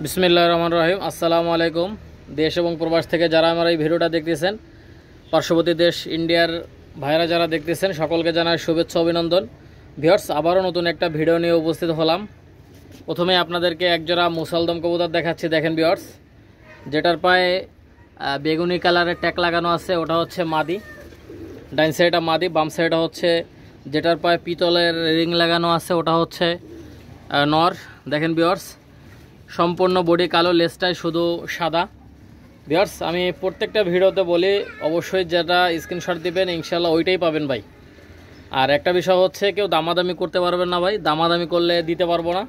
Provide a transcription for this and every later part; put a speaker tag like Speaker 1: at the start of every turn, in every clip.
Speaker 1: বিসমিল্লাহির রহমানির রহিম। আসসালামু আলাইকুম। দেশ এবং প্রবাস থেকে যারা আমার এই ভিডিওটা দেখতেছেন, পার্শ্ববর্তী দেশ ইন্ডিয়ার ভাইরা যারা দেখতেছেন, সকলকে জানাই শুভেচ্ছা অভিনন্দন। ভিউয়ার্স, আবারও নতুন একটা ভিডিও নিয়ে উপস্থিত হলাম। প্রথমে আপনাদেরকে একজোড়া মুসালদম কবুতর দেখাচ্ছি। দেখেন ভিউয়ার্স, যেটার পায়ে বেগুনি কালারের ট্যাগ লাগানো আছে ওটা হচ্ছে মাদি। ডাইন সাইডটা মাদি, বাম সাইডটা হচ্ছে যেটার পায়ে পিতলের রিং লাগানো আছে ওটা হচ্ছে নর। দেখেন ভিউয়ার্স, সম্পূর্ণ বডি কালো, লেজটাই শুধু সাদা। ভিউয়ার্স, আমি প্রত্যেকটা ভিডিওতে বলি অবশ্যই যেটা স্ক্রিনশট দিবেন ইনশাল্লাহ ওইটাই পাবেন ভাই। আর একটা বিষয় হচ্ছে, কেউ দামাদামি করতে পারবেন না ভাই, দামাদামি করলে দিতে পারবো না।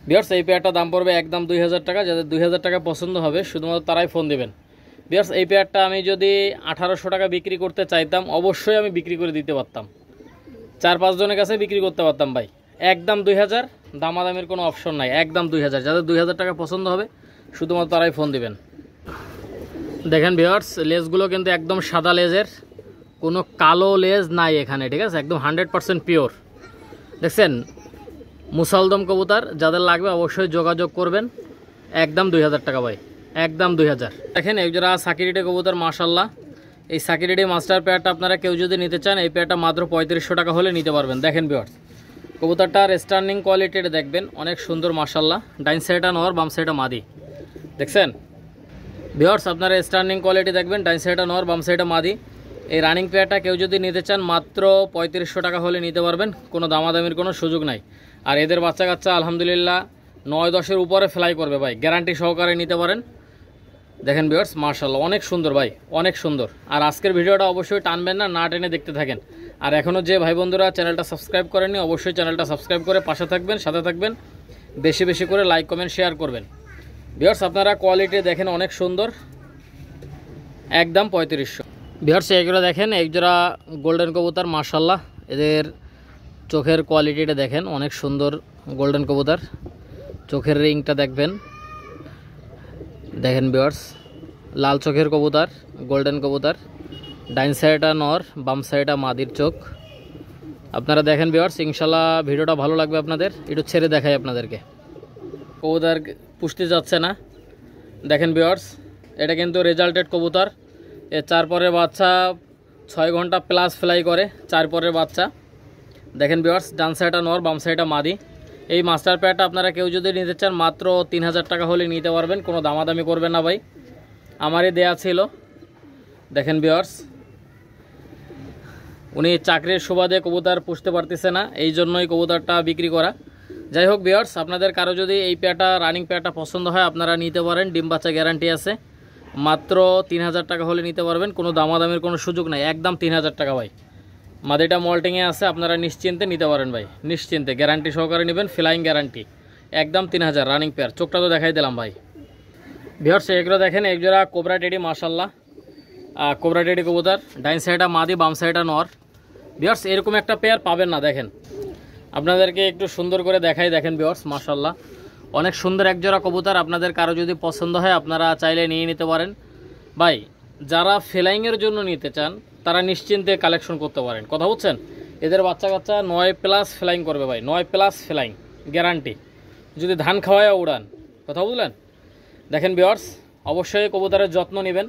Speaker 1: ভিউয়ার্স, এই পেয়ারটা দাম পড়বে একদম 2000 টাকা। যাদের 2000 টাকা পছন্দ হবে শুধুমাত্র তারাই ফোন দিবেন। ভিউয়ার্স, এই পেয়ারটা আমি যদি 1800 টাকা বিক্রি করতে চাইতাম অবশ্যই আমি বিক্রি করে দিতে পারতাম, 4-5 জনের কাছে বিক্রি করতে পারতাম ভাই। একদম 2000, দামাদামির কোনো অপশন নাই, একদম 2000। যাদের 2000 টাকা পছন্দ হবে শুধুমাত্র তারাই ফোন দিবেন। দেখেন ভিউয়ার্স, লেজগুলো কিন্তু একদম সাদা লেজের, কোনো কালো লেজ নাই এখানে, ঠিক আছে, একদম 100% পিওর। দেখছেন, মুসালদম কবুতর যাদের লাগবে অবশ্যই যোগাযোগ করবেন। একদম 2000 টাকা ভাই, একদম 2000। দেখেন এই যারা সাকিরিডি কবুতর, মাশাল্লাহ, এই সাকিরিডি মাস্টার পেয়ারটা আপনারা কেউ যদি নিতে চান এই পেয়ারটা মাত্র 3500 টাকা হলে নিতে পারবেন। দেখেন ভিউয়ার্স, কবুতরটার স্টার্নিং কোয়ালিটিটা দেখবেন, অনেক সুন্দর মাশাল্লাহ। ডাইন সাইডটা নর, বাম সাইডটা মাদি। দেখছেন ভিউয়ার্স, আপনারা স্টার্নিং কোয়ালিটি দেখবেন, ডাইন সাইডটা নর, বাম সাইডটা মাদি। এই রানিং পেয়ারটা কেউ যদি নিতে চান মাত্র 3500 টাকা হলে নিতে পারবেন, কোনো দামাদামির কোনো সুযোগ নাই। আর এদের বাচ্চা কাচ্চা আলহামদুলিল্লাহ 9-10-এর উপরে ফ্লাই করবে ভাই, গ্যারান্টি সহকারে নিতে পারেন। দেখেন ভিউয়ার্স, মাশাল্লাহ, অনেক সুন্দর ভাই, অনেক সুন্দর। আর আজকের ভিডিওটা অবশ্যই টানবেন না, না টেনে দেখতে থাকেন। আর এখনও যে ভাই বন্ধুরা চ্যানেলটা সাবস্ক্রাইব করেননি অবশ্যই চ্যানেলটা সাবস্ক্রাইব করে পাশে থাকবেন, সাথে থাকবেন, বেশি বেশি করে লাইক কমেন্ট শেয়ার করবেন। ভিউয়ার্স, আপনারা কোয়ালিটি দেখেন, অনেক সুন্দর, একদম 3500। ভিউয়ার্স, এগুলো দেখেন, একজোড়া গোল্ডেন কবুতর, মাশাল্লাহ, এদের চোখের কোয়ালিটিটা দেখেন, অনেক সুন্দর গোল্ডেন কবুতর। চোখের রিংটা দেখবেন, দেখেন ভিউয়ার্স, লাল চোখের কবুতর, গোল্ডেন কবুতর। ডাইন সাইডটা নর, বাম সাইডটা মাদির চোখ। আপনারা দেখেন ভিউয়ার্স, ইনশাল্লাহ ভিডিওটা ভালো লাগবে আপনাদের। একটু ছেড়ে দেখাই আপনাদেরকে, কবুতর পুষতে যাচ্ছে না। দেখেন ভিউয়ার্স, এটা কিন্তু রেজাল্টেড কবুতর। এর 4 পরের বাচ্চা 6 ঘন্টা প্লাস ফ্লাই করে, 4 পরের বাচ্চা। দেখেন ভিউয়ার্স, ডান সাইডটা নর, বাম সাইডটা মাদি। এই মাস্টার পেয়ারটা আপনারা কেউ যদি নিতে চান মাত্র 3000 টাকা হলে নিতে পারবেন, কোনো দামাদামি করবেন না ভাই, আমারই দেয়া ছিল। দেখেন ভিউয়ার্স, উনি চাকরির সুবাদে কবুতর পুষতে পারতেছে না, এই জন্যই কবুতরটা বিক্রি করা। যাই হোক ভিউয়ার্স, আপনাদের কারো যদি এই পেয়ারটা, রানিং পেয়ারটা পছন্দ হয় আপনারা নিতে পারেন, ডিম বাচ্চা গ্যারান্টি আছে। মাত্র 3000 টাকা হলে নিতে পারবেন, কোনো দামাদামির কোনো সুযোগ নাই, একদম 3000 টাকা ভাই। মাদিটা মল্টিংয়ে আছে, আপনারা নিশ্চিন্তে নিতে পারেন ভাই, নিশ্চিন্তে, গ্যারান্টি সহকারে নেবেন, ফ্লাইং গ্যারান্টি, একদম 3000 রানিং পেয়ার। চোখটা তো দেখাই দিলাম ভাই। ভিউয়ার্স, এগুলো দেখেন, একজোড়া কোবরা টেডি, মাশাল্লাহ, কোবরা টেডি কবুতর। ডাইন সাইডটা মাদি, বাম সাইডটা নর। ভিউয়ার্স, এরকম একটা পেয়ার পাবেন না। দেখেন, আপনাদেরকে একটু সুন্দর করে দেখাই। দেখেন ভিউয়ার্স, মাশাল্লাহ, অনেক সুন্দর একজোড়া কবুতর। আপনাদের কারো যদি পছন্দ হয় আপনারা চাইলে নিয়ে নিতে পারেন ভাই। যারা ফ্লাইংয়ের জন্য নিতে চান তারা নিশ্চিন্তে কালেকশন করতে পারেন, কথা বুঝছেন। এদের বাচ্চা কাচ্চা 9+ ফ্লাইং করবে ভাই, 9+ ফ্লাইং গ্যারান্টি, যদি ধান খাওয়ায় উড়ান, কথা বুঝলেন। দেখেন ভিউয়ার্স, অবশ্যই কবুতরের যত্ন নেবেন।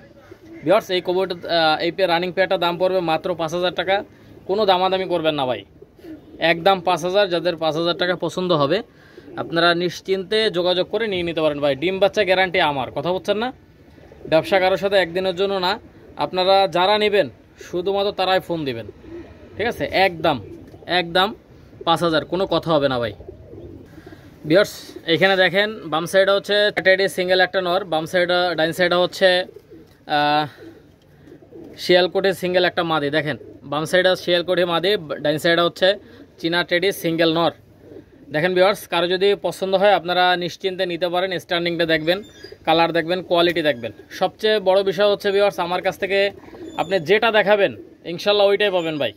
Speaker 1: ভিউয়ার্স, এই কবুতর, এই রানিং পেয়ারটা দাম পড়বে মাত্র 5000 টাকা, কোনো দামাদামি করবেন না ভাই, একদম 5000। যাদের 5000 টাকা পছন্দ হবে আপনারা নিশ্চিন্তে যোগাযোগ করে নিয়ে নিতে পারেন ভাই, ডিম বাচ্চা গ্যারান্টি আমার, কথা বুঝছেন না। ব্যবসা কারোর সাথে একদিনের জন্য না, আপনারা যারা নেবেন শুধুমাত্র তারাই ফোন দিবেন, ঠিক আছে, একদম একদম 5000, কোনো কথা হবে না ভাই। ভিউয়ার্স, এখানে দেখেন, বাম সাইডে হচ্ছে টেডি সিঙ্গেল একটা নর, বাম সাইডে, ডাইন সাইডে হচ্ছে শিয়ালকোঠি সিঙ্গেল একটা মাদি। দেখেন, বাম সাইডে শিয়ালকোঠি মাদি, ডাইন সাইডে হচ্ছে চীনা টেডি সিঙ্গেল নর। দেখেন ভিউয়ার্স, কারো যদি পছন্দ হয় আপনারা নিশ্চিন্তে নিতে পারেন। স্ট্যান্ডিংটা দেখবেন, কালার দেখবেন, কোয়ালিটি দেখবেন। সবচেয়ে বড় বিষয় হচ্ছে ভিউয়ার্স, আমার কাছ থেকে আপনি যেটা দেখাবেন ইনশাল্লাহ ওইটাই পাবেন ভাই।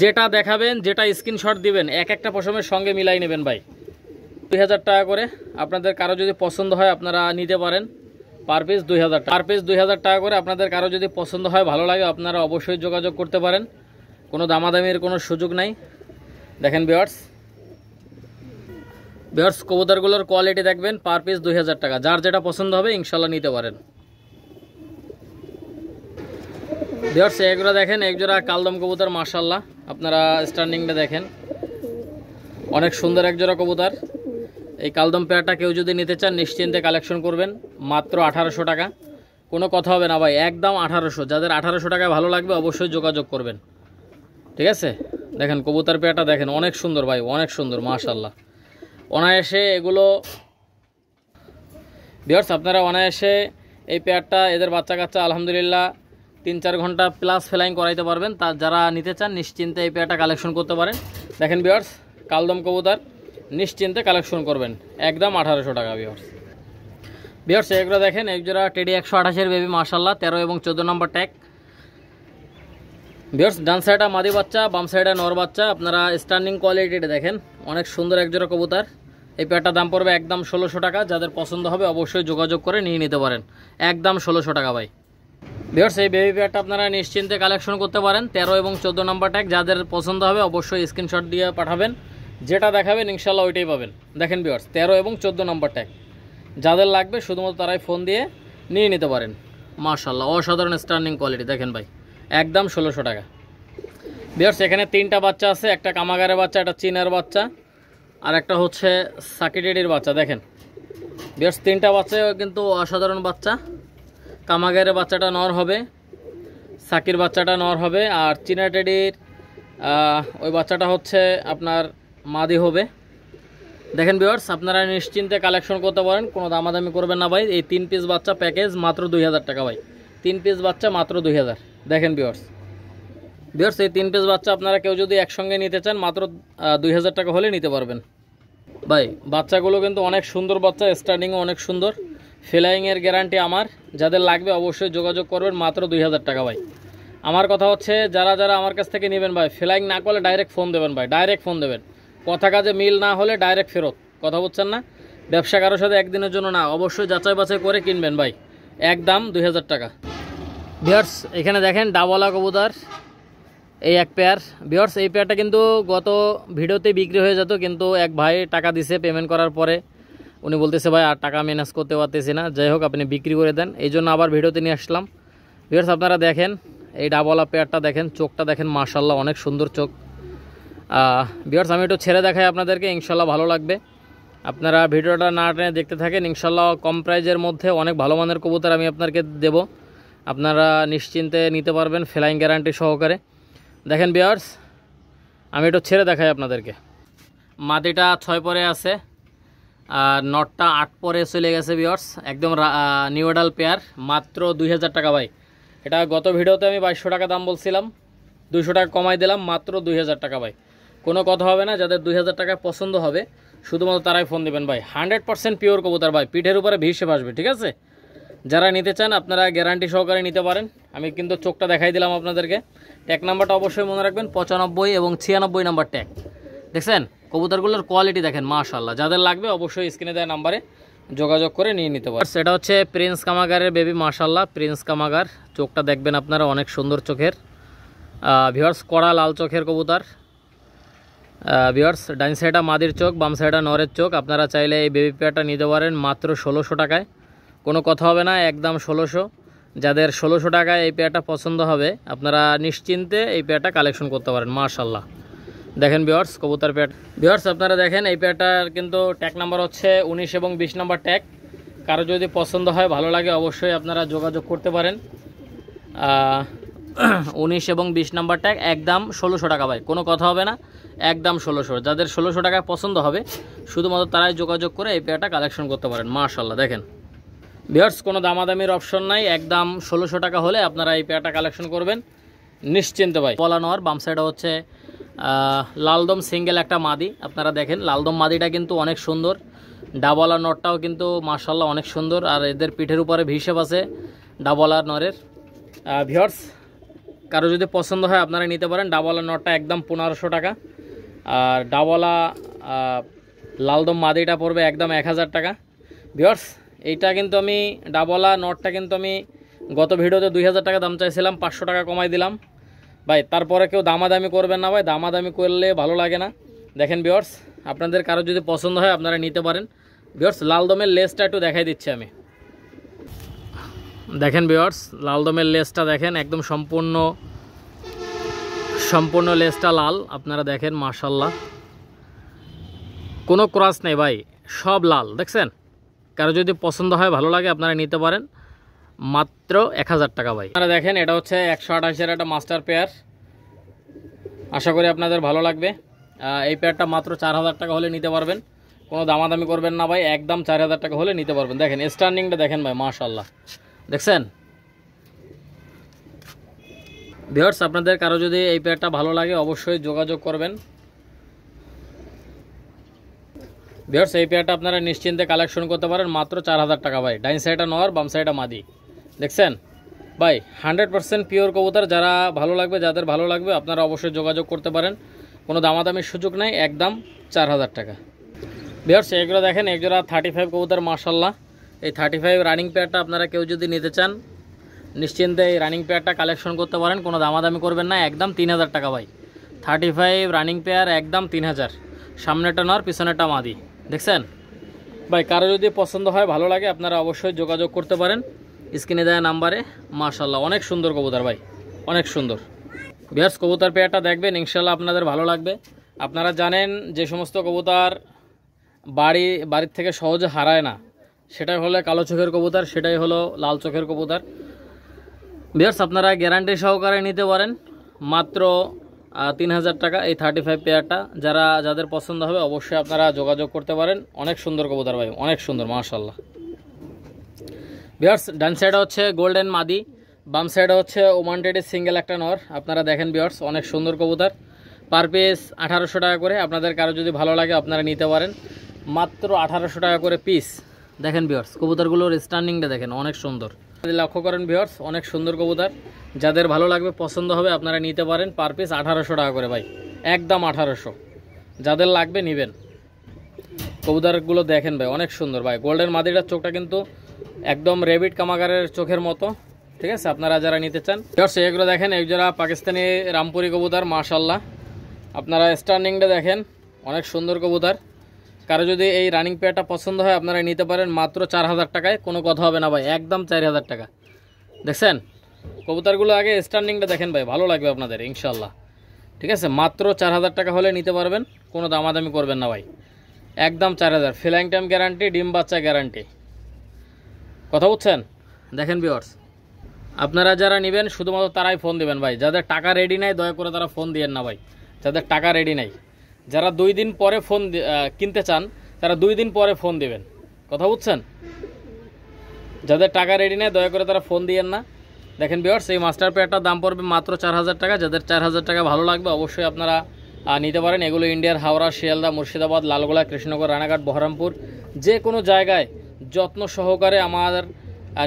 Speaker 1: যেটা দেখাবেন, যেটা স্ক্রিনশট দিবেন, এক একটা পশমের সঙ্গে মিলাই নেবেন ভাই। 2000 টাকা করে। আপনাদের কারো যদি পছন্দ হয় আপনারা নিতে পারেন, পার পিস 2000 টাকা, পার পিস 2000 টাকা করে। আপনাদের কারো যদি পছন্দ হয়, ভালো লাগে, আপনারা অবশ্যই যোগাযোগ করতে পারেন, কোনো দামাদামির কোনো সুযোগ নাই। দেখেন ভিউয়ার্স, ভিউয়ার্স কবুতরগুলোর কোয়ালিটি দেখবেন, পার পিস 2000 টাকা। যার যেটা পছন্দ হবে ইনশাল্লাহ নিতে পারেন। ভিউয়ার্স এগুলো দেখেন, একজোড়া কালদম কবুতর মাশাআল্লাহ, আপনারা স্ট্যান্ডিংটা দেখেন, অনেক সুন্দর একজোড়া কবুতর। এই কালদম পেয়ারটা কেউ যদি নিতে চান নিশ্চিন্তে কালেকশন করবেন, মাত্র 1800 টাকা। কোনো কথা হবে না ভাই, একদম 1800। যাদের 1800 টাকায় ভালো লাগবে অবশ্যই যোগাযোগ করবেন, ঠিক আছে। দেখেন কবুতর পেয়ারটা দেখেন, অনেক সুন্দর ভাই, অনেক সুন্দর মাশাআল্লাহ। অনায়াসে এগুলো ভিউয়ার্স আপনারা অনায়াসে এই পেয়ারটা, এদের বাচ্চা কাচ্চা আলহামদুলিল্লাহ 3-4 ঘন্টা প্লাস ফ্লাইং করাইতে পারবেন। তা যারা নিতে চান নিশ্চিন্তে এই পেয়ারটা কালেকশন করতে পারেন। দেখেন ভিউয়ার্স কালদম কবুতর, নিশ্চিন্তে কালেকশন করবেন, একদম 1800 টাকা। ভিউয়ার্স এগুলো দেখেন, একজোড়া টেডি 128 বেবি মাশাআল্লাহ, 13 এবং 14 নম্বর ট্যাগ। ভিউয়ার্স ডান সাইডে মাদি বাচ্চা, বাম সাইডে নর বাচ্চা। আপনারা স্ট্যান্ডিং কোয়ালিটিটা দেখেন, অনেক সুন্দর একজোড়া কবুতর। এই পেয়ারটার দাম পড়বে একদম 1600 টাকা। যাদের পছন্দ হবে অবশ্যই যোগাযোগ করে নিয়ে নিতে পারেন, একদম 1600 টাকা ভাই। ভিউয়ার্স এই বেবি পেয়ারটা আপনারা নিশ্চিন্তে কালেকশন করতে পারেন, 13 এবং 14 নম্বর ট্যাগ। যাদের পছন্দ হবে অবশ্যই স্ক্রিনশট দিয়ে পাঠাবেন, যেটা দেখাবেন ইনশাল্লাহ ওইটাই পাবেন। দেখেন ভিউয়ার্স 13 এবং 14 নম্বর ট্যাগ, যাদের লাগবে শুধুমাত্র তারাই ফোন দিয়ে নিয়ে নিতে পারেন। মাশাআল্লাহ অসাধারণ স্ট্যান্ডিং কোয়ালিটি, দেখেন ভাই একদম 1600 টাকা। ভিউয়ার্স এখানে 3টা বাচ্চা আছে, একটা কামাগারের বাচ্চা, একটা চীনের বাচ্চা, আর একটা হচ্ছে সাকিটেডির বাচ্চা। দেখেন ভিউয়ার্স 3টা বাচ্চা কিন্তু অসাধারণ বাচ্চা। কামাগারের বাচ্চাটা নর হবে, সাকির বাচ্চাটা নর হবে, আর চীনা টেডির ওই বাচ্চাটা হচ্ছে আপনার মাদি হবে। দেখেন ভিউয়ার্স আপনারা নিশ্চিন্তে কালেকশন করতে পারেন, কোনো দামাদামি করবেন না ভাই। এই 3 পিস বাচ্চা প্যাকেজ মাত্র 2000 টাকা ভাই, 3 পিস বাচ্চা মাত্র 2000। দেখেন ভিউয়ার্স এই 3 পিস বাচ্চা আপনারা কেউ যদি একসঙ্গে নিতে চান মাত্র 2000 টাকা হলে নিতে পারবেন ভাই। বাচ্চাগুলো কিন্তু অনেক সুন্দর বাচ্চা, স্টার্টিংও অনেক সুন্দর, ফ্লাইংয়ের গ্যারান্টি আমার। যাদের লাগবে অবশ্যই যোগাযোগ করবেন, মাত্র 2000 টাকা ভাই। আমার কথা হচ্ছে যারা যারা আমার কাছ থেকে নেবেন ভাই, ফ্লাইং না করলে ডাইরেক্ট ফোন দেবেন ভাই, ডাইরেক্ট ফোন দেবেন। কথা কাজে মিল না হলে ডাইরেক্ট ফেরত, কথা বলছেন না। ব্যবসা কারোর সাথে একদিনের জন্য না, অবশ্যই যাচাই বাছাই করে কিনবেন ভাই, একদম 2000 টাকা। ভিউয়ার্স এখানে দেখেন ডাবলা কবুতর, এই এক পেয়ার। ভিউয়ার্স এই পেয়ারটা কিন্তু গত ভিডিওতে বিক্রি হয়ে যেত, কিন্তু এক ভাই টাকা দিছে, পেমেন্ট করার পরে উনি বলতেছে ভাই আর টাকা ম্যানেজ করতে পারতেছি না, যাই হোক আপনি বিক্রি করে দেন, এই জন্য আবার ভিডিওতে নিয়ে আসলাম। ভিউয়ার্স আপনারা দেখেন এই ডাবলা পেয়ারটা দেখেন, চোখটা দেখেন মাশাআল্লাহ অনেক সুন্দর চোখ। ভিউয়ার্স আমি একটু ছেড়ে দেখাই আপনাদেরকে, ইনশাল্লাহ ভালো লাগবে। আপনারা ভিডিওটা না টেনে দেখতে থাকেন, ইনশাল্লাহ কম প্রাইজের মধ্যে অনেক ভালো মানের কবুতর আমি আপনাদেরকে দেব, আপনারা নিশ্চিন্তে নিতে পারবেন ফ্লাইং গ্যারান্টি সহকারে। দেখেন ভিউয়ার্স আমি একটু ছেড়ে দেখাই আপনাদেরকে। মাদিটা 6 পরে আছে, আর নটটা 8 পরে চলে গেছে। ভিউয়ার্স একদম নিউ অ্যাডাল পেয়ার, মাত্র 2000 টাকা ভাই। এটা গত ভিডিওতে আমি 2200 টাকা দাম বলছিলাম, 200 টাকা কমাই দিলাম, মাত্র 2000 টাকা ভাই। কোনো কথা হবে না, যাদের 2000 টাকা পছন্দ হবে শুধুমাত্র তারাই ফোন দেবেন ভাই। 100% পিওর কবুতর ভাই, পিঠের উপরে ভিসে আসবে, ঠিক আছে। যারা নিতে চান আপনারা গ্যারান্টি সহকারে নিতে পারেন। আমি কিন্তু চোখটা দেখাই দিলাম আপনাদেরকে। ট্যাগ নাম্বারটা অবশ্যই মনে রাখবেন, 95 এবং 96 নাম্বার ট্যাগ। দেখছেন কবুতরগুলোর কোয়ালিটি দেখেন মাশাআল্লাহ। যাদের লাগবে অবশ্যই স্ক্রিনে দেওয়া নাম্বারে যোগাযোগ করে নিয়ে নিতে পারেন। সেটা হচ্ছে প্রিন্স কামাগারের বেবি মাশাআল্লাহ, প্রিন্স কামাগার। চোখটা দেখবেন আপনারা, অনেক সুন্দর চোখের। ভিউয়ার্স কড়া লাল চোখের কবুতর। ভিউয়ার্স ডাইন সাইডা মাদির চোখ, বাম সাইডা নরের চোখ। আপনারা চাইলে এই বেবি পেয়ারটা নিতে পারেন মাত্র 1600 টাকায়, কোনো কথা হবে না, একদম 1600। যাদের 1600 টাকায় এই পেয়ারটা পছন্দ হবে আপনারা নিশ্চিন্তে এই পেয়ারটা কালেকশন করতে পারেন মাশাআল্লাহ। দেখেন ভিউয়ার্স কবুতর পেয়ার। ভিউয়ার্স আপনারা দেখেন এই পেয়ারটার কিন্তু ট্যাগ নাম্বার হচ্ছে 19 এবং 20 নাম্বার ট্যাগ। কারো যদি পছন্দ হয় ভালো লাগে অবশ্যই আপনারা যোগাযোগ করতে পারেন। 19 এবং 20 নাম্বার ট্যাগ, একদম 1600 টাকা ভাই, কোনো কথা হবে না, একদম 1600। যাদের 1600 টাকায় পছন্দ হবে শুধুমাত্র তারাই যোগাযোগ করে এই পেয়ারটা কালেকশন করতে পারেন মাশাআল্লাহ। দেখেন ভিউয়ার্স কোনো দামাদামির অপশন নাই, একদম 1600 টাকা হলে আপনারা এই পেয়ারটা কালেকশন করবেন নিশ্চিন্তে ভাই। পলানোর বাম সাইডে হচ্ছে লালদম সিঙ্গেল একটা মাদি। আপনারা দেখেন লালদম মাদিটা কিন্তু অনেক সুন্দর, ডাবলা নটটাও কিন্তু মাশাআল্লাহ অনেক সুন্দর, আর এদের পিঠের উপরে ভিসেপ আছে ডাবলা নরের। ভিউয়ার্স কারো যদি পছন্দ হয় আপনারা নিতে পারেন। ডাবলা নটটা একদম 1500 টাকা, আর ডাবলা লালদম মাদিটা পড়বে একদম 1000 টাকা। ভিউয়ার্স এইটা কিন্তু আমি ডাবলা নটটা কিন্তু আমি গত ভিডিওতে 2000 টাকা দাম চাইছিলাম, 500 টাকা কমাই দিলাম ভাই। তারপরে কেউ দামাদামি করবেন না ভাই, দামাদামি করলে ভালো লাগে না। দেখেন ভিউয়ার্স আপনাদের কারো যদি পছন্দ হয় আপনারা নিতে পারেন। ভিউয়ার্স লাল দমের লেজটা একটু দেখাই দিচ্ছি আমি। দেখেন ভিউয়ার্স লাল দমের লেজটা দেখেন, একদম সম্পূর্ণ লেজটা লাল। আপনারা দেখেন মাশাআল্লাহ, কোনো ক্রস নেই ভাই, সব লাল। দেখছেন, কারো যদি পছন্দ হয় ভালো লাগে আপনারা নিতে পারেন, মাত্র 1000 টাকা ভাই। আপনারা দেখেন এটা হচ্ছে 128-এর একটা মাস্টার পেয়ার, আশা করি আপনাদের ভালো লাগবে। এই পেয়ারটা মাত্র 4000 টাকা হলে নিতে পারবেন, কোনো দামাদামি করবেন না ভাই, একদম 4000 টাকা হলে নিতে পারবেন। দেখেন স্ট্যান্ডিংটা দেখেন ভাই মাশাআল্লাহ, দেখছেন। ভিউয়ার্স আপনাদের কারো যদি এই পেয়ারটা ভালো লাগে অবশ্যই যোগাযোগ করবেন। ভিউয়ার্স এই পেয়ারটা আপনারা নিশ্চিন্তে কালেকশন করতে পারেন, মাত্র 4000 টাকা ভাই। ডাইন সাইডটা নর, বাম সাইডটা মাদি। দেখছেন ভাই 100% পিওর কবুতর। যারা ভালো লাগবে, যাদের ভালো লাগবে আপনারা অবশ্যই যোগাযোগ করতে পারেন, কোনো দামাদামির সুযোগ নাই, একদম 4000 টাকা। ভিউয়ার্স এগুলো দেখেন, একজোড়া 35 কবুতর মাশাআল্লাহ। এই 35 রানিং পেয়ারটা আপনারা কেউ যদি নিতে চান নিশ্চিন্তে এই রানিং পেয়ারটা কালেকশন করতে পারেন, কোনো দামাদামি করবেন না, একদম 3000 টাকা ভাই। 35 রানিং পেয়ার একদম 3000, সামনেটা নর পিছনেটা মাদি। দেখছেন ভাই, কারো যদি পছন্দ হয় ভালো লাগে আপনারা অবশ্যই যোগাযোগ করতে পারেন স্ক্রিনে দেওয়া নাম্বারে। মাশাআল্লাহ অনেক সুন্দর কবুতর ভাই, অনেক সুন্দর। ভিউয়ার্স কবুতর পেয়ারটা দেখবেন, ইনশাআল্লাহ আপনাদের ভালো লাগবে। আপনারা জানেন যে সমস্ত কবুতর বাড়ির থেকে সহজে হারায় না, সেটাই হলো কালো চোখের কবুতর, সেটাই হলো লাল চোখের কবুতর। ভিউয়ার্স আপনারা গ্যারান্টি সহকারে নিতে পারেন, মাত্র 3000 টাকা এই 35 পেয়ারটা। যাদের পছন্দ হবে অবশ্যই আপনারা যোগাযোগ করতে পারেন। অনেক সুন্দর কবুতর ভাই, অনেক সুন্দর মাশাআল্লাহ। ভিউয়ার্স ডান সাইডে হচ্ছে গোল্ডেন মাদি, বাম সাইডে হচ্ছে ওমান টেডের সিঙ্গেল একটা নর। আপনারা দেখেন ভিউয়ার্স অনেক সুন্দর কবুতর, পার পিস 1800 টাকা করে। আপনাদের কারো যদি ভালো লাগে আপনারা নিতে পারেন, মাত্র 1800 টাকা করে পিস। দেখেন ভিউয়ার্স কবুতরগুলোর স্ট্যান্ডিংটা দেখেন, অনেক সুন্দর। লক্ষ্য করেন ভিউয়ার্স অনেক সুন্দর কবুতর, যাদের ভালো লাগবে পছন্দ হবে আপনারা নিতে পারেন, পার পিস 1800 টাকা করে ভাই, একদম 1800। যাদের লাগবে নেবেন। কবুতরগুলো দেখেন ভাই অনেক সুন্দর ভাই। গোল্ডেন মাদিটার চোখটা কিন্তু একদম রেবিট কামাগারের চোখের মতো, ঠিক আছে। আপনারা যারা নিতে চান ভিউয়ার্স এগুলো দেখেন, একজোড়া পাকিস্তানি রামপুরি কবুতর মাশাআল্লাহ। আপনারা স্ট্যান্ডিংটা দেখেন, অনেক সুন্দর কবুতর। কারো যদি এই রানিং পেয়ারটা পছন্দ হয় আপনারা নিতে পারেন, মাত্র 4000 টাকায়, কোনো কথা হবে না ভাই, একদম 4000 টাকা। দেখছেন কবুতরগুলো আগে স্ট্যান্ডিংটা দেখেন ভাই, ভালো লাগবে আপনাদের ইনশাআল্লাহ, ঠিক আছে। মাত্র 4000 টাকা হলে নিতে পারবেন, কোনো দামাদামি করবেন না ভাই, একদম 4000। ফ্লাইং টাইম গ্যারান্টি, ডিম বাচ্চা গ্যারান্টি। কথা বুঝছেন? দেখেন ভিউয়ার্স আপনারা যারা নেবেন শুধুমাত্র তারাই ফোন দিবেন ভাই, যাদের টাকা রেডি নাই দয়া করে তারা ফোন দিয়েন না ভাই, যাদের টাকা রেডি নাই। যারা 2 দিন পরে ফোন কিনতে চান তারা 2 দিন পরে ফোন দিবেন, কথা বুঝছেন। যাদের টাকা রেডি নেই দয়া করে তারা ফোন দিয়েন না। দেখেন ভিউয়ার্স এই মাস্টার পেয়ারটার দাম পড়বে মাত্র 4000 টাকা। যাদের 4000 টাকা ভালো লাগবে অবশ্যই আপনারা নিতে পারেন। এগুলো ইন্ডিয়ার হাওড়া, শিয়ালদা, মুর্শিদাবাদ, লালগোলা, কৃষ্ণনগর, রানাঘাট, বহরমপুর, যে কোনো জায়গায় যত্ন সহকারে আমাদের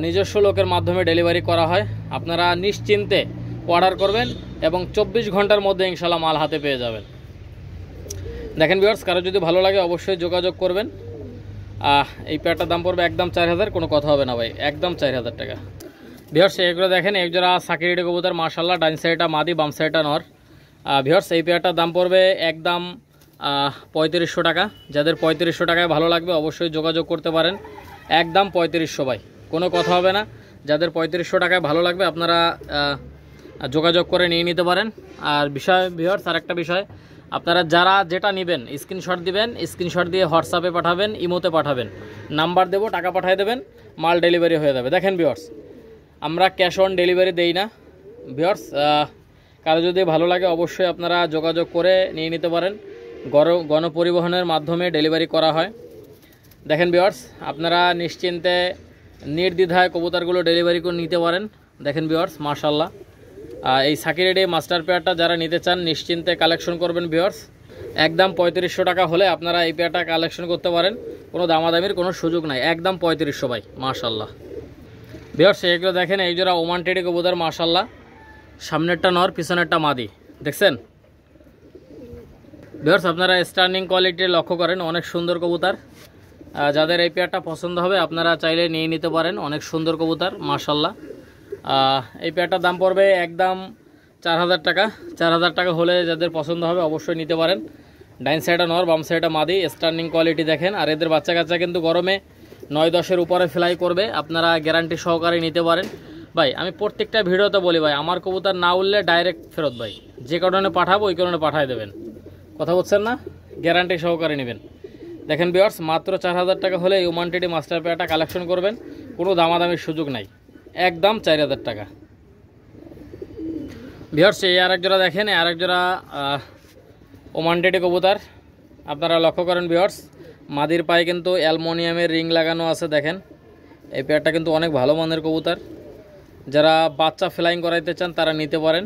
Speaker 1: নিজস্ব লোকের মাধ্যমে ডেলিভারি করা হয়। আপনারা নিশ্চিন্তে অর্ডার করবেন এবং 24 ঘন্টার মধ্যে ইনশাল্লাহ মাল হাতে পেয়ে যাবেন। দেখেন ভিউয়ার্স কারো যদি ভালো লাগে অবশ্যই যোগাযোগ করবেন। এই পেয়ারটার দাম পড়বে একদম 4000, কোনো কথা হবে না ভাই, একদম 4000 টাকা। ভিউয়ার্স এগুলো দেখেন, একজোড়া সাকিরিডি কবুতর মাশাআল্লাহ, ডাইন সাইডটা মাদি, বাম সাইডটা নর। ভিউয়ার্স এই পেয়ারটার দাম পড়বে একদম 3500 টাকা। যাদের 3500 টাকায় ভালো লাগবে অবশ্যই যোগাযোগ করতে পারেন, একদম 3500 ভাই, কোনো কথা হবে না। যাদের 3500 টাকায় ভালো লাগবে আপনারা যোগাযোগ করে নিয়ে নিতে পারেন। আর বিষয় ভিউয়ার্স আরেকটা বিষয়, আপনারা যারা যেটা নেবেন স্ক্রিনশট দিবেন, স্ক্রিনশট দিয়ে হোয়াটসঅ্যাপে পাঠাবেন, ইমোতে পাঠাবেন, নাম্বার দেবো, টাকা পাঠিয়ে দেবেন, মাল ডেলিভারি হয়ে যাবে। দেখেন ভিউয়ার্স আমরা ক্যাশ অন ডেলিভারি দেই না ভিউয়ার্স। কারো যদি ভালো লাগে অবশ্যই আপনারা যোগাযোগ করে নিয়ে নিতে পারেন, গণপরিবহনের মাধ্যমে ডেলিভারি করা হয়। দেখেন ভিউয়ার্স আপনারা নিশ্চিন্তে নির্দ্বিধায় কবুতরগুলো ডেলিভারি করে নিতে পারেন। দেখেন ভিউয়ার্স মাশাআল্লাহ এই সাকিরেডি মাস্টার পেয়ারটা যারা নিতে চান নিশ্চিন্তে কালেকশন করবেন ভিউয়ার্স। একদম 3500 টাকা হলে আপনারা এই পেয়ারটা কালেকশন করতে পারেন, কোনো দামাদামির কোনো সুযোগ নাই, একদম 3500 ভাই মাশাআল্লাহ। ভিউয়ার্স এগুলো দেখেন, এই জোড়া ওমান টেডি কবুতর মাশাআল্লাহ, সামনেরটা নর পিছনেরটা মাদি। দেখছেন ভিউয়ার্স আপনারা স্ট্যান্ডিং কোয়ালিটি লক্ষ্য করেন, অনেক সুন্দর কবুতর। যাদের এই পেয়ারটা পছন্দ হবে আপনারা চাইলে নিয়ে নিতে পারেন, অনেক সুন্দর কবুতর মাশাআল্লাহ। এই পেয়ারটার দাম পড়বে একদম 4000 টাকা। 4000 টাকা হলে যাদের পছন্দ হবে অবশ্যই নিতে পারেন, ডাইন সাইডে নর, বাম সাইডে মাদি। স্টার্নিং কোয়ালিটি দেখেন। আর এদের বাচ্চা কাচ্চা কিন্তু গরমে 9-10-এর উপরে ফ্লাই করবে, আপনারা গ্যারান্টি সহকারে নিতে পারেন। ভাই আমি প্রত্যেকটা ভিডিওতে বলি ভাই, আমার কবুতর না উঠলে ডাইরেক্ট ফেরত ভাই, যে কারণে পাঠাবো ওই কারণে পাঠিয়ে দেবেন, কথা বলছেন না, গ্যারান্টি সহকারে নেবেন। দেখেন ভিউয়ার্স, মাত্র 4000 টাকা হলে এই ওমান টেডি মাস্টার পেয়ারটা কালেকশন করবেন, কোনো দামাদামির সুযোগ নাই, একদম 4000 টাকা। ভিউয়ার্স এই আরেক জোড়া দেখেন, এই আরেক জোড়া ওমান টেডি কবুতর, আপনারা লক্ষ্য করেন ভিউয়ার্স, মাদির পায়ে কিন্তু অ্যালুমিনিয়ামের রিং লাগানো আছে। দেখেন এই পেয়ারটা কিন্তু অনেক ভালো মানের কবুতর, যারা বাচ্চা ফ্লাইং করাইতে চান তারা নিতে পারেন।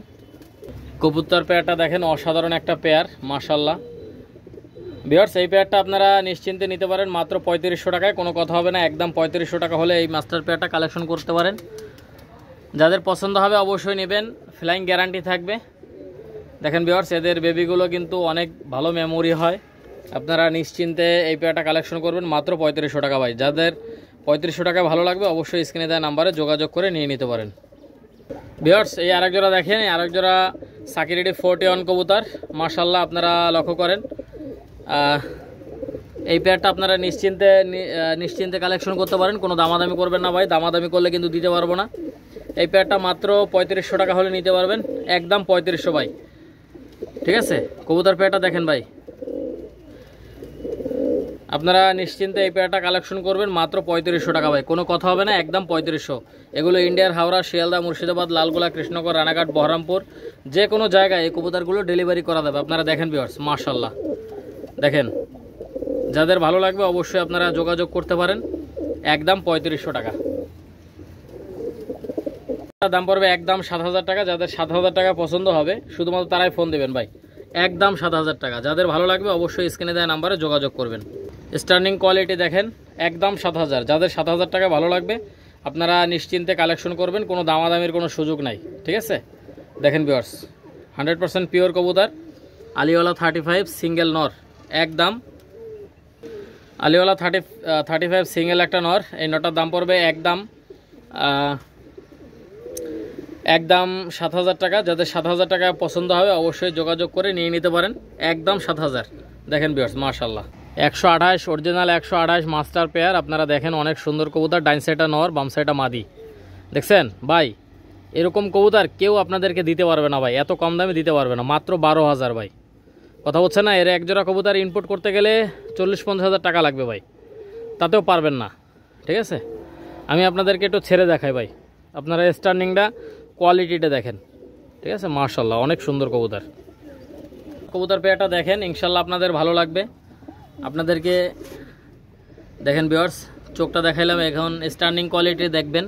Speaker 1: কবুতর পেয়ারটা দেখেন, অসাধারণ একটা পেয়ার মাশাআল্লাহ। ভিউয়ার্স এই পেয়ারটা আপনারা নিশ্চিন্তে নিতে পারেন মাত্র 3500 টাকায়, কোনো কথা হবে না, একদম 3500 টাকা হলে এই মাস্টার পেয়ারটা কালেকশন করতে পারেন। যাদের পছন্দ হবে অবশ্যই নেবেন, ফ্লাইং গ্যারান্টি থাকবে। দেখেন ভিউয়ার্স এদের বেবিগুলো কিন্তু অনেক ভালো মেমোরি হয়, আপনারা নিশ্চিন্তে এই পেয়ারটা কালেকশন করবেন মাত্র 3500 টাকা। ভাই যাদের 3500 টাকা ভালো লাগবে অবশ্যই স্ক্রিনে দেওয়া নাম্বারে যোগাযোগ করে নিয়ে নিতে পারেন। ভিউয়ার্স এই আরেক জোড়া দেখেন, এই আরেক জোড়া সাকিরেডি 41 কবুতর মাশাআল্লাহ, আপনারা লক্ষ্য করেন। এই পেয়ারটা আপনারা নিশ্চিন্তে কালেকশন করতে পারেন, কোনো দামাদামি করবেন না ভাই, দামাদামি করলে কিন্তু দিতে পারবো না। এই পেয়ারটা মাত্র 3500 টাকা হলে নিতে পারবেন, একদম 3500 ভাই, ঠিক আছে। কবুতর পেয়ারটা দেখেন ভাই, আপনারা নিশ্চিন্তে এই পেয়ারটা কালেকশন করবেন মাত্র 3500 টাকা ভাই, কোনো কথা হবে না, একদম 3500। এগুলো ইন্ডিয়ার হাওড়া, শিয়ালদা, মুর্শিদাবাদ, লালগোলা, কৃষ্ণনগর, রানাঘাট, বহরমপুর, যে কোনো জায়গায় এই কবুতরগুলো ডেলিভারি করা যাবে। আপনারা দেখেন ভিউয়ার্স মাশাআল্লাহ, দেখেন যাদের ভালো লাগবে অবশ্যই আপনারা যোগাযোগ করতে পারেন, একদম 3500 টাকা। দাম পড়বে একদম 7000 টাকা। যাদের 7000 টাকা পছন্দ হবে শুধুমাত্র তারাই ফোন দেবেন ভাই, একদম 7000 টাকা। যাদের ভালো লাগবে অবশ্যই স্ক্রিনে দেওয়া নাম্বারে যোগাযোগ করবেন। স্টার্নিং কোয়ালিটি দেখেন, একদম 7000। যাদের 7000 টাকা ভালো লাগবে আপনারা নিশ্চিন্তে কালেকশন করবেন, কোনো দামাদামির কোনো সুযোগ নাই, ঠিক আছে। দেখেন ভিউয়ার্স 100% পিওর কবুতর, আলিওয়ালা 35 সিঙ্গেল নর, একদম আলিওয়ালা 35 সিঙ্গেল একটা নর। এই নটার দাম পড়বে একদম 7000 টাকা। যাদের 7000 টাকা পছন্দ হবে অবশ্যই যোগাযোগ করে নিয়ে নিতে পারেন, একদম 7000। দেখেন ভিউয়ার্স মাশাআল্লাহ 128 অরিজিনাল 128 মাস্টার পেয়ার, আপনারা দেখেন অনেক সুন্দর কবুতর, ডাইন সাইডটা নর, বাম সাইডটা মাদি। দেখছেন ভাই এরকম কবুতর কেউ আপনাদেরকে দিতে পারবে না ভাই, এত কম দামে দিতে পারবে না, মাত্র 12000 ভাই, কথা হচ্ছে না। এর এক জোড়া কবুতর ইম্পোর্ট করতে গেলে 40-50 হাজার টাকা লাগবে ভাই, তাতেও পারবেন না, ঠিক আছে। আমি আপনাদেরকে একটু ছেড়ে দেখাই ভাই, আপনারা স্টার্নিংটা কোয়ালিটিটা দেখেন, ঠিক আছে মাশাআল্লাহ, অনেক সুন্দর কবুতর। কবুতর পেয়ারটা দেখেন, ইনশাল্লাহ আপনাদের ভালো লাগবে। আপনাদেরকে দেখেন ভিউয়ার্স, চোখটা দেখাইলাম, এখন স্টার্নিং কোয়ালিটি দেখবেন,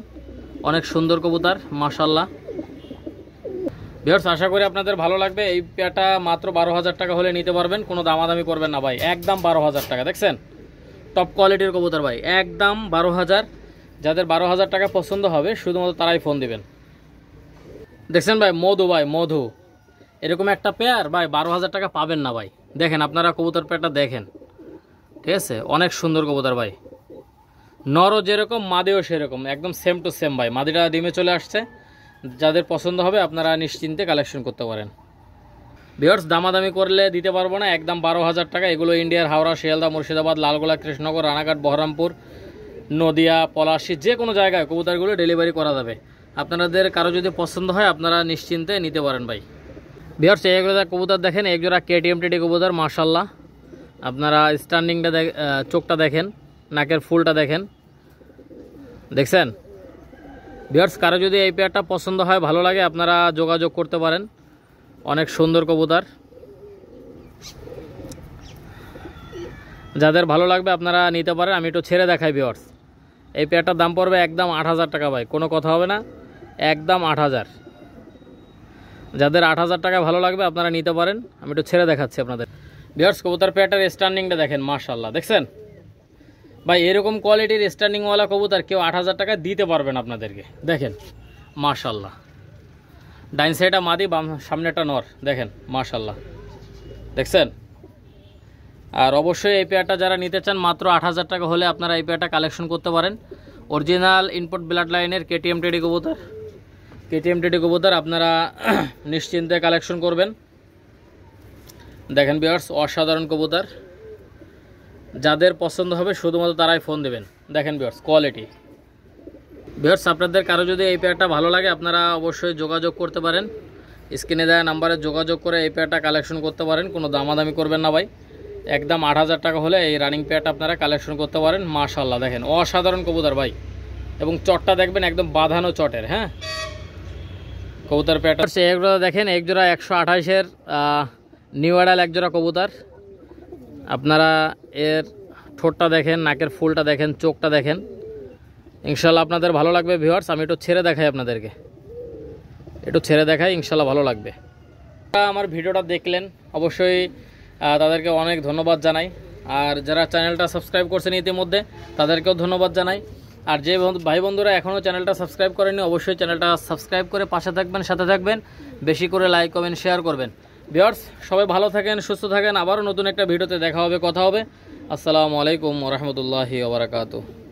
Speaker 1: অনেক সুন্দর কবুতর মাশাআল্লাহ। ভিউয়ার্স আশা করি আপনাদের ভালো লাগবে। এই পেয়ারটা মাত্র 12000 টাকা হলে নিতে পারবেন, কোনো দামাদামি করবেন না ভাই, একদম 12000 টাকা। দেখছেন টপ কোয়ালিটির কবুতর ভাই, একদম 12000। যাদের 12000 টাকা পছন্দ হবে শুধুমাত্র তারাই ফোন দিবেন। দেখছেন ভাই মধু, ভাই মধু এরকম একটা পেয়ার ভাই 12000 টাকা পাবেন না ভাই। দেখেন আপনারা কবুতর পেয়ারটা দেখেন, ঠিক আছে, অনেক সুন্দর কবুতর ভাই, নরও যেরকম মাদিও সেরকম, একদম সেম টু সেম ভাই। মাদিটা ডিমে চলে আসছে, যাদের পছন্দ হবে আপনারা নিশ্চিন্তে কালেকশন করতে পারেন। ভিউয়ার্স দামাদামি করলে দিতে পারবো না, একদম 12000 টাকা। এগুলো ইন্ডিয়ার হাওড়া, শিয়ালদা, মুর্শিদাবাদ, লালগোলা, কৃষ্ণনগর, রানাঘাট, বহরমপুর, নদিয়া, পলাশী, যে কোনো জায়গায় কবুতরগুলো ডেলিভারি করা যাবে। আপনাদের কারো যদি পছন্দ হয় আপনারা নিশ্চিন্তে নিতে পারেন ভাই। ভিউয়ার্স এই জোড়া কবুতর দেখেন, এক জোড়া কেটিএম টেডি কবুতর মাশাআল্লাহ, আপনারা স্টার্নিংটা চোখটা দেখেন, নাকের ফুলটা দেখেন, দেখছেন। ভিউয়ার্স কারো যদি এই পেয়ারটা পছন্দ হয় ভালো লাগে আপনারা যোগাযোগ করতে পারেন, অনেক সুন্দর কবুতর। যাদের ভালো লাগবে আপনারা নিতে পারেন। আমি একটু ছেড়ে দেখাই ভিউয়ার্স, এই পেয়ারটার দাম পড়বে একদম 8000 টাকা ভাই, কোনো কথা হবে না, একদম 8000। যাদের 8000 টাকা ভালো লাগবে আপনারা নিতে পারেন। আমি একটু ছেড়ে দেখাচ্ছি আপনাদের। ভিউয়ার্স কবুতর পেয়ারটার স্টার্নিংটা দেখেন মাশাআল্লাহ, দেখছেন ভাই এরকম কোয়ালিটির স্টার্নিংওয়ালা কবুতর কেউ 8000 টাকা দিতে পারবেন আপনাদেরকে। দেখেন মাশাআল্লাহ, ডাইন সাইডটা মাদি, বাম সামনেটা নর, দেখেন মাশাআল্লাহ, দেখছেন। আর অবশ্যই এই পেয়ারটা যারা নিতে চান মাত্র 8000 টাকা হলে আপনারা এই পেয়ারটা কালেকশন করতে পারেন। অরিজিনাল ইনপুট ব্লাড লাইনের কেটিএম টেডি কবুতর, কেটিএম টেডি কবুতর আপনারা নিশ্চিন্তে কালেকশন করবেন। দেখেন ভিউয়ার্স, অসাধারণ কবুতর। যাদের পছন্দ হবে শুধুমাত্র তারাই ফোন দেবেন। দেখেন ভিউয়ার্স কোয়ালিটি। ভিউয়ার্স আপনাদের কারো যদি এই পেয়ারটা ভালো লাগে আপনারা অবশ্যই যোগাযোগ করতে পারেন, স্ক্রিনে দেওয়া নাম্বারে যোগাযোগ করে এই পেয়ারটা কালেকশন করতে পারেন। কোনো দামাদামি করবেন না ভাই, একদম 8,000 টাকা হলে এই রানিং পেয়ারটা আপনারা কালেকশন করতে পারেন। মাশাআল্লাহ দেখেন অসাধারণ কবুতর ভাই, এবং চটটা দেখবেন একদম বাঁধানো চটের। হ্যাঁ, কবুতর পেয়ারটা এগুলো দেখেন, এক জোড়া 128-এর নিউ অ্যাডাল এক জোড়া কবুতর। আপনারা এর ঠোঁটটা দেখেন, নাকের ফুলটা দেখেন, চোখটা দেখেন, ইনশাল্লাহ আপনাদের ভালো লাগবে ভিউয়ার্স। আমি একটু ছেড়ে দেখাই আপনাদেরকে, একটু ছেড়ে দেখাই, ইনশাল্লাহ ভালো লাগবে। আমার ভিডিওটা দেখলেন অবশ্যই তাদেরকে অনেক ধন্যবাদ জানাই। আর যারা চ্যানেলটা সাবস্ক্রাইব করছেন ইতিমধ্যে তাদেরকেও ধন্যবাদ জানাই। আর যে ভাই বন্ধুরা এখনও চ্যানেলটা সাবস্ক্রাইব করেনি অবশ্যই চ্যানেলটা সাবস্ক্রাইব করে পাশে থাকবেন, সাথে থাকবেন, বেশি করে লাইক কমেন্ট শেয়ার করবেন। ভিউয়ার্স সবাই ভালো থাকেন, সুস্থ থাকেন, আবারও নতুন একটা ভিডিওতে দেখা হবে, কথা হবে। আসসালামু আলাইকুম ওয়া রাহমাতুল্লাহি ওয়া বারাকাতুহু।